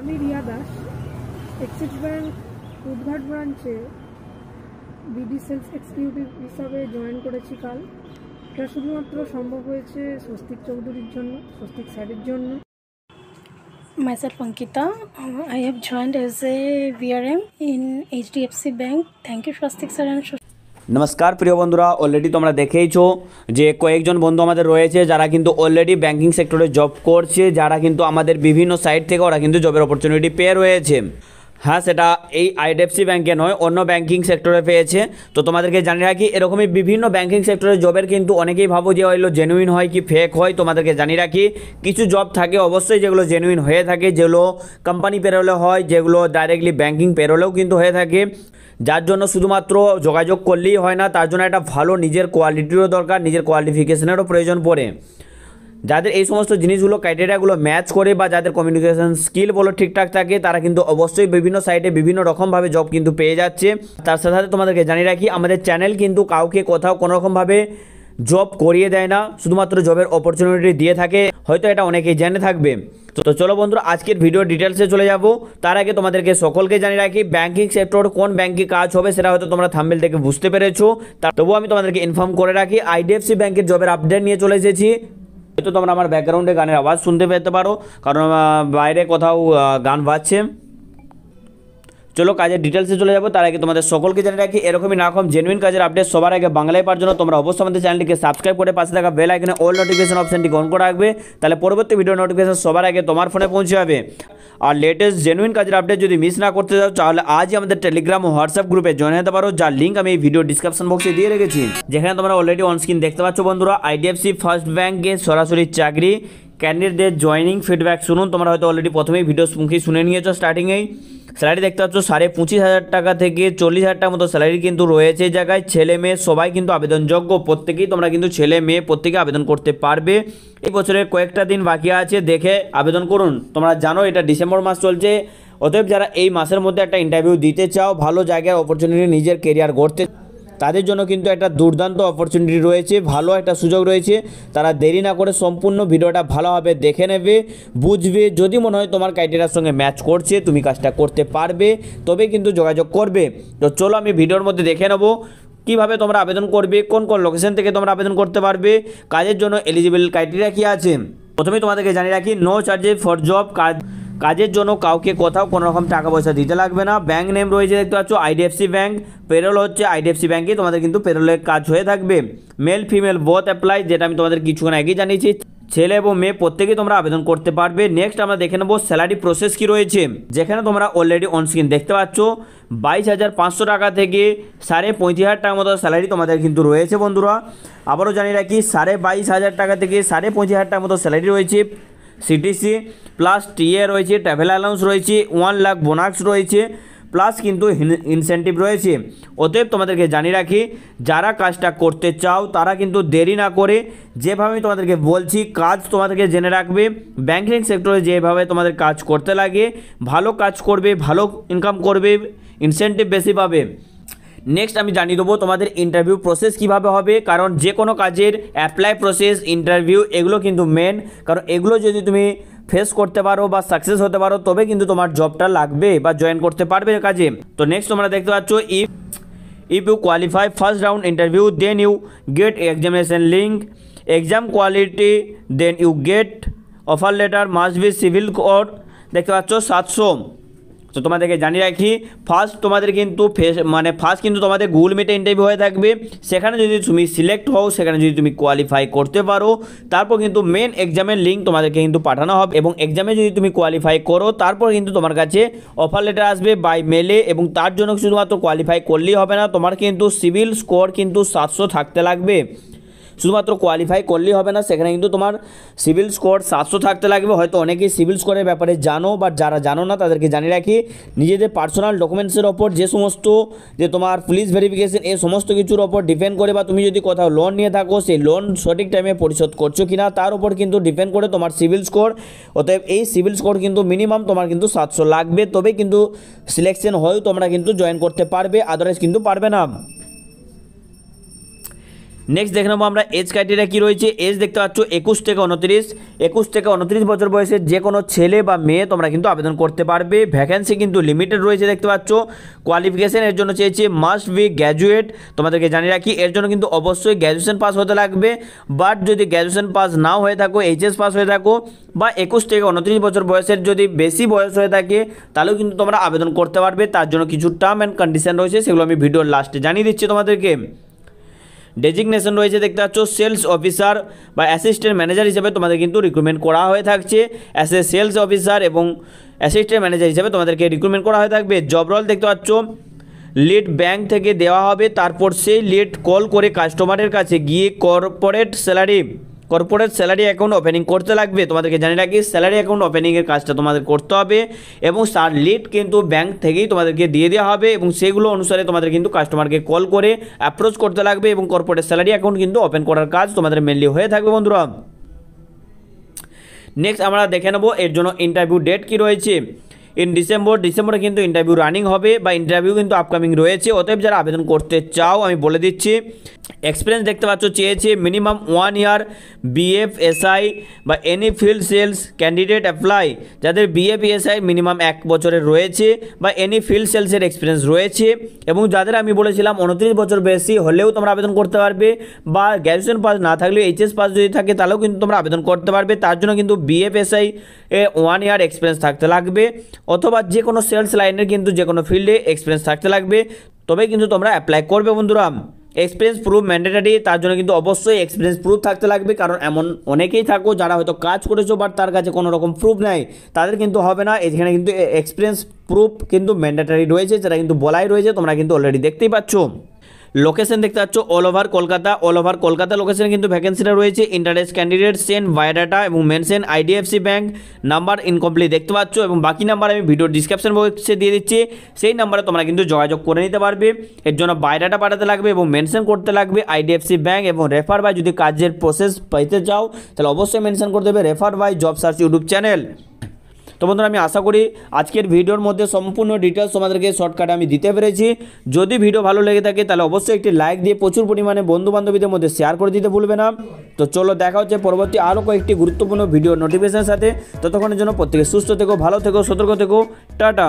আমি Riya Das axis bank উদ্ঘাট ব্রাঞ্চে BD sales executive হিসাবে জয়েন করেছি কাল। এটা শুধুমাত্র সম্ভব হয়েছে স্বস্তিক চৌধুরীর জন্য, স্বস্তিক স্যারের জন্য। Myself Ankita, I have joined as a VRM in HDFC Bank. Thank you Swastik sir and নমস্কার প্রিয় বন্ধুরা, অলরেডি তোমরা দেখেইছো যে কয়েকজন বন্ধু আমাদের রয়েছে যারা কিন্তু অলরেডি ব্যাংকিং সেক্টরে জব করছে, যারা কিন্তু আমাদের বিভিন্ন সাইট থেকে ওরা কিন্তু জবের অপরচুনিটি পেয়ে রয়েছে। হ্যাঁ, সেটা এই আইডিএফসি ব্যাংকে নয়, অন্য ব্যাংকিং সেক্টরে পেয়েছে। তো তোমাদেরকে জানিয়ে রাখি, এরকমই বিভিন্ন ব্যাংকিং সেক্টরে জবের কিন্তু অনেকেই ভাবো যে হইলো জেনুইন হয় কি ফেক হয়। তোমাদেরকে জানিয়ে রাখি, কিছু জব থাকে অবশ্যই যেগুলো জেনুইন হয়ে থাকে, যেগুলো কোম্পানি পেরোলে হয়, যেগুলো ডাইরেক্টলি ব্যাংকিং পেরোলেও কিন্তু হয়ে থাকে। যার জন্য শুধুমাত্র যোগাযোগ করলেই হয় না, তার জন্য একটা ভালো নিজের কোয়ালিটিরও দরকার, নিজের কোয়ালিফিকেশনেরও প্রয়োজন পড়ে। যাদের এই সমস্ত জিনিসগুলো ক্রাইটেরিয়াগুলো ম্যাচ করে বা যাদের কমিউনিকেশন স্কিল বলো ঠিকঠাক থাকে, তারা কিন্তু অবশ্যই বিভিন্ন সাইটে বিভিন্ন রকমভাবে জব কিন্তু পেয়ে যাচ্ছে। তার সাথে সাথে তোমাদেরকে জানিয়ে রাখি, আমাদের চ্যানেল কিন্তু কাউকে কোথাও কোনোরকমভাবে জব করিয়ে দেয় না, শুধুমাত্র জবের অপরচুনিটি দিয়ে থাকে। হয়তো এটা অনেকেই জেনে থাকবে। তো চলো বন্ধুরা, আজকের ভিডিও ডিটেলসে চলে যাব। তার আগে তোমাদেরকে সকলকে জানিয়ে রাখি, ব্যাংকিং সেক্টর কোন ব্যাংকে কাজ হবে সেটা হয়তো তোমরা থাম্বনেল থেকে বুঝতে পেরেছো। তবুও আমি তোমাদেরকে ইনফর্ম করে রাখি, আইডিএফসি ব্যাংকের জবের আপডেট নিয়ে চলে এসেছি। হয়তো তোমরা আমার ব্যাকগ্রাউন্ডে গানের আওয়াজ শুনতে পেতে পারো, কারণ বাইরে কোথাও গান বাজছে। চলো কাজের ডিটেলসে চলে যাবো। তার আগে তোমাদের সকলকে জানিয়ে রাখি, এরকমই নারকম জেনুইন কাজের আপডেট সবার আগে বাংলায় পাওয়ার জন্য তোমরা অবশ্যই আমাদের চ্যানেলটিকে সাবস্ক্রাইব করে পাশে থাকা বেল আইকনে অল নোটিফিকেশন অপশনটি অন করে রাখবে। তাহলে পরবর্তী ভিডিও নোটিফিকেশন সবার আগে তোমার ফোনে পৌঁছে যাবে। আর লেটেস্ট জেনুইন কাজের আপডেট যদি মিস না করতে চাও, তাহলে আজই আমাদের টেলিগ্রাম ও হোয়াটসঅ্যাপ গ্রুপে জয়েন হতে পারো, যার লিঙ্ক আমি এই ভিডিও ডিসক্রিপশন বক্সে দিয়ে রেখেছি। যেখানে তোমরা অলরেডি অন স্ক্রিন দেখতে পাচ্ছ বন্ধুরা, আইডিএফসি ফার্স্ট ব্যাংকে সরাসরি চাকরি ক্যান্ডিডেটদের জয়নিং ফিডব্যাক শুনুন। তোমরা হয়তো অলরেডি প্রথমেই ভিডিও মুখে শুনে নিয়েছো। স্টার্টিংয়েই স্যালারি দেখতে পাচ্ছ 25,500 টাকা থেকে 40,000 টাকা মতো স্যালারি কিন্তু রয়েছে। এই জায়গায় ছেলে মেয়ে সবাই কিন্তু আবেদনযোগ্য, প্রত্যেকেই তোমরা কিন্তু ছেলে মেয়ে প্রত্যেকে আবেদন করতে পারবে। এই বছরের কয়েকটা দিন বাকি আছে, দেখে আবেদন করুন। তোমরা জানো এটা ডিসেম্বর মাস চলছে, অতএব যারা এই মাসের মধ্যে একটা ইন্টারভিউ দিতে চাও, ভালো জায়গায় অপরচুনিটি নিজের কেরিয়ার গড়তে, তাদের জন্য কিন্তু একটা দুর্দান্ত অপরচুনিটি রয়েছে, ভালো একটা সুযোগ রয়েছে। তারা দেরি না করে সম্পূর্ণ ভিডিওটা ভালোভাবে দেখে নেবে, বুঝবে। যদি মনে হয় তোমার ক্রাইটেরিয়ার সঙ্গে ম্যাচ করছে, তুমি কাজটা করতে পারবে, তবে কিন্তু যোগাযোগ করবে। তো চলো আমি ভিডিওর মধ্যে দেখে নেবো কীভাবে তোমরা আবেদন করবে, কোন কোন লোকেশন থেকে তোমরা আবেদন করতে পারবে, কাজের জন্য এলিজিবল ক্রাইটেরিয়া কী আছে। প্রথমেই তোমাদেরকে জানিয়ে রাখি, নো চার্জেস ফর জব। কাজের জন্য কাউকে কোথাও কোনো রকম টাকা পয়সা দিতে লাগবে না। ব্যাংক নেম রয়েছে দেখতে পাচ্ছ আইডিএফসি ব্যাংক, পেরোল হচ্ছে আইডিএফসি ব্যাংকে, তোমাদের কিন্তু পেরোলের কাজ হয়ে থাকবে। মেল ফিমেল বোথ অ্যাপ্লাই, যেটা আমি তোমাদের কিছুক্ষণ আগেই জানিয়েছি। ছেলে এবং মেয়ে প্রত্যেকেই তোমরা আবেদন করতে পারবে। নেক্সট আমরা দেখে নেবো স্যালারি প্রসেস কী রয়েছে, যেখানে তোমরা অলরেডি অন স্ক্রিন দেখতে পাচ্ছ 22,500 টাকা থেকে 35,500 টাকা মতো স্যালারি তোমাদের কিন্তু রয়েছে বন্ধুরা। আবারও জানিয়ে রাখি, 22,500 টাকা থেকে 35,500 টাকা মতো স্যালারি রয়েছে। সিটিসি প্লাস টিএ রয়েছে, ট্রাভেল অ্যালাউন্স রয়েছে, 1 লাখ বোনাস রয়েছে, প্লাস কিন্তু ইনসেন্টিভ রয়েছে। অতএব তোমাদেরকে জানিয়ে রাখি, যারা কাজটা করতে চাও তারা কিন্তু দেরি না করে, যেভাবে তোমাদেরকে বলছি কাজ তোমাদেরকে জেনে রাখবে। ব্যাংকিং সেক্টরে যেভাবে তোমাদের কাজ করতে লাগে, ভালো কাজ করবে, ভালো ইনকাম করবে, ইনসেন্টিভ বেশি পাবে। নেক্সট আমি জানিয়ে দেবো তোমাদের ইন্টারভিউ প্রসেস কিভাবে হবে, কারণ যে কোনো কাজের অ্যাপ্লাই প্রসেস, ইন্টারভিউ এগুলো কিন্তু মেন। কারণ এগুলো যদি তুমি ফেস করতে পারো বা সাকসেস হতে পারো, তবে কিন্তু তোমার জবটা লাগবে বা জয়েন করতে পারবে কাজে। তো নেক্সট তোমরা দেখতে পাচ্ছ, if you qualify first round interview, then you get examination link, exam quality, then you get offer letter, must be civil code. দেখতে পাচ্ছ 700। তো তোমাদেরকে জানিয়ে রাখি, ফার্স্ট তোমাদের কিন্তু ফার্স্ট কিন্তু তোমাদের গুগল মিটে ইন্টারভিউ হয়ে থাকবে। সেখানে যদি তুমি সিলেক্ট হও, সেখানে যদি তুমি কোয়ালিফাই করতে পারো, তারপর কিন্তু মেন এক্সামের লিঙ্ক তোমাদেরকে কিন্তু পাঠানো হবে। এবং এক্সামে যদি তুমি কোয়ালিফাই করো, তারপর কিন্তু তোমার কাছে অফার লেটার আসবে বাই মেলে। এবং তার জন্য শুধুমাত্র কোয়ালিফাই করলেই হবে না, তোমার কিন্তু সিভিল স্কোর কিন্তু 700 থাকতে লাগবে। শুধুমাত্র কোয়ালিফাই করলেই হবে না, সেখানে কিন্তু তোমার সিভিল স্কোর 700 থাকতে লাগবে। হয়তো অনেকেই সিভিল স্কোরের ব্যাপারে জানো, বাট যারা জানো না তাদেরকে জানিয়ে রাখি, নিজেদের পার্সোনাল ডকুমেন্টসের ওপর যে সমস্ত তোমার পুলিশ ভেরিফিকেশন, এই সমস্ত কিছুর ওপর ডিপেন্ড করে, বা তুমি যদি কোথাও লোন নিয়ে থাকো, সেই লোন সঠিক টাইমে পরিশোধ করছো কিনা তার উপর কিন্তু ডিপেন্ড করে তোমার সিভিল স্কোর। অতএব এই সিভিল স্কোর কিন্তু মিনিমাম তোমার কিন্তু 700 লাগবে, তবে কিন্তু সিলেকশন হয়েও তোমরা কিন্তু জয়েন করতে পারবে, আদারওয়াইজ কিন্তু পারবে না। নেক্সট দেখে নেবো আমরা এজ ক্রাইটেরিয়া কী রয়েছে। এজ দেখতে পাচ্ছ 21 থেকে 29 বছর বয়সের যে কোনো ছেলে বা মেয়ে তোমরা কিন্তু আবেদন করতে পারবে। ভ্যাকেন্সি কিন্তু লিমিটেড রয়েছে দেখতে পাচ্ছ। কোয়ালিফিকেশন এর জন্য চেয়েছে মাস্ট বি গ্র্যাজুয়েট। তোমাদেরকে জানিয়ে রাখি এর জন্য কিন্তু অবশ্যই গ্র্যাজুয়েশন পাস হতে লাগবে। বাট যদি গ্র্যাজুয়েশন পাস নাও হয়ে থাকো, এইচএস পাস হয়ে থাকো বা 21 থেকে 29 বছর বয়সের যদি বেশি বয়স হয়ে থাকে তাহলেও কিন্তু তোমরা আবেদন করতে পারবে। তার জন্য কিছু টার্ম অ্যান্ড কন্ডিশন রয়েছে, সেগুলো আমি ভিডিওর লাস্টে জানিয়ে দিচ্ছি তোমাদেরকে। ডেজিগনেশন রয়েছে দেখতে পাচ্ছ সেলস অফিসার বা অ্যাসিস্ট্যান্ট ম্যানেজার হিসেবে তোমাদের কিন্তু রিক্রুটমেন্ট করা হয়ে থাকছে। অ্যাজ এ সেলস অফিসার এবং অ্যাসিস্ট্যান্ট ম্যানেজার হিসেবে তোমাদেরকে রিক্রুটমেন্ট করা হয়ে থাকবে। জব রোল দেখতে পাচ্ছ লিড ব্যাংক থেকে দেওয়া হবে, তারপর সেই লিড কল করে কাস্টমারের কাছে গিয়ে কর্পোরেট স্যালারি অ্যাকাউন্ট ওপেনিং করতে লাগবে। তোমাদেরকে জানিয়ে রাখি স্যালারি অ্যাকাউন্ট ওপেনিংয়ের কাজটা তোমাদের করতে হবে এবং তার লিড কিন্তু ব্যাংক থেকেই তোমাদেরকে দিয়ে দেওয়া হবে এবং সেগুলো অনুসারে তোমাদের কিন্তু কাস্টমারকে কল করে অ্যাপ্রোচ করতে লাগবে এবং কর্পোরেট স্যালারি অ্যাকাউন্ট কিন্তু ওপেন করার কাজ তোমাদের মেনলি হয়ে থাকবে বন্ধুরা। নেক্সট আমরা দেখে নেব এর জন্য ইন্টারভিউ ডেট কি রয়েছে। ডিসেম্বরে কিন্তু ইন্টারভিউ রানিং হবে বা ইন্টারভিউ কিন্তু আপকামিং রয়েছে। অতএব যারা আবেদন করতে চাও আমি বলে দিচ্ছি, এক্সপিরিয়েন্স দেখতে পাচ্ছ চেয়েছে মিনিমাম 1 ইয়ার BFSI বা any field sales candidate apply. যাদের BFSI মিনিমাম 1 বছরের রয়েছে বা এনি ফিল্ড সেলসের এক্সপিরিয়েন্স রয়েছে এবং যাদের আমি বলেছিলাম 29 বছর বেশি হলেও তোমরা আবেদন করতে পারবে বা গ্র্যাজুয়েশন পাস না থাকলেও এইচএস পাস যদি থাকে তাহলেও কিন্তু তোমরা আবেদন করতে পারবে। তার জন্য কিন্তু BFSI 1 ইয়ার এক্সপিরিয়েন্স থাকতে লাগবে অথবা যে কোনো সেলস লাইনের কিন্তু যে কোনো ফিল্ডে এক্সপিরিয়েন্স থাকতে লাগবে, তবেই কিন্তু তোমরা অ্যাপ্লাই করবে বন্ধুরা। এক্সপিরিয়েন্স প্রুফ ম্যান্ডেটারি, তার জন্য কিন্তু অবশ্যই এক্সপিরিয়েন্স প্রুফ থাকতে লাগবে, কারণ এমন অনেকেই থাকো যারা হয়তো কাজ করেছো বাট তার কাছে কোনো রকম প্রুফ নাই, তাদের কিন্তু হবে না। এখানে কিন্তু এক্সপিরিয়েন্স প্রুফ কিন্তু ম্যান্ডেটারি রয়েছে, যেটা কিন্তু বলাই রয়েছে, তোমরা কিন্তু অলরেডি দেখতেই পাচ্ছ। লোকেশন দেখতে পাচ্ছ অল ওভার কলকাতা লোকেশনে কিন্তু ভ্যাকেন্সিটা রয়েছে। ইন্টারেস্ট ক্যান্ডিডেট সেন্ড বায়োডাটা এবং mention IDFC bank, number incomplete দেখতে পাচ্ছ এবং বাকি নাম্বার আমি ভিডিও ডিসক্রিপশন বক্সে দিয়ে দিচ্ছি, সেই নাম্বারে তোমরা কিন্তু যোগাযোগ করে নিতে পারবে। এর জন্য বায়োডাটা পাঠাতে লাগবে এবং মেনশন করতে লাগবে IDFC ব্যাংক এবং রেফার বাই। যদি কাজের প্রসেস পাইতে চাও তাহলে অবশ্যই মেনশন করতে হবে refer by job search YouTube channel. তো বন্ধুরা আমি আশা করি আজকের ভিডিওর মধ্যে সম্পূর্ণ ডিটেলস তোমাদেরকে শর্টকাটে আমি দিতে পেরেছি। যদি ভিডিও ভালো লেগে থাকে তাহলে অবশ্যই একটি লাইক দিয়ে প্রচুর পরিমাণে বন্ধু বান্ধবীদের মধ্যে শেয়ার করে দিতে ভুলবে না। তো চলো দেখা হচ্ছে পরবর্তী আরও কয়েকটি গুরুত্বপূর্ণ ভিডিও নোটিফিকেশনের সাথে। ততক্ষণের জন্য প্রত্যেকে সুস্থ থেকো, ভালো থেকো, সতর্ক থেকো, টাটা।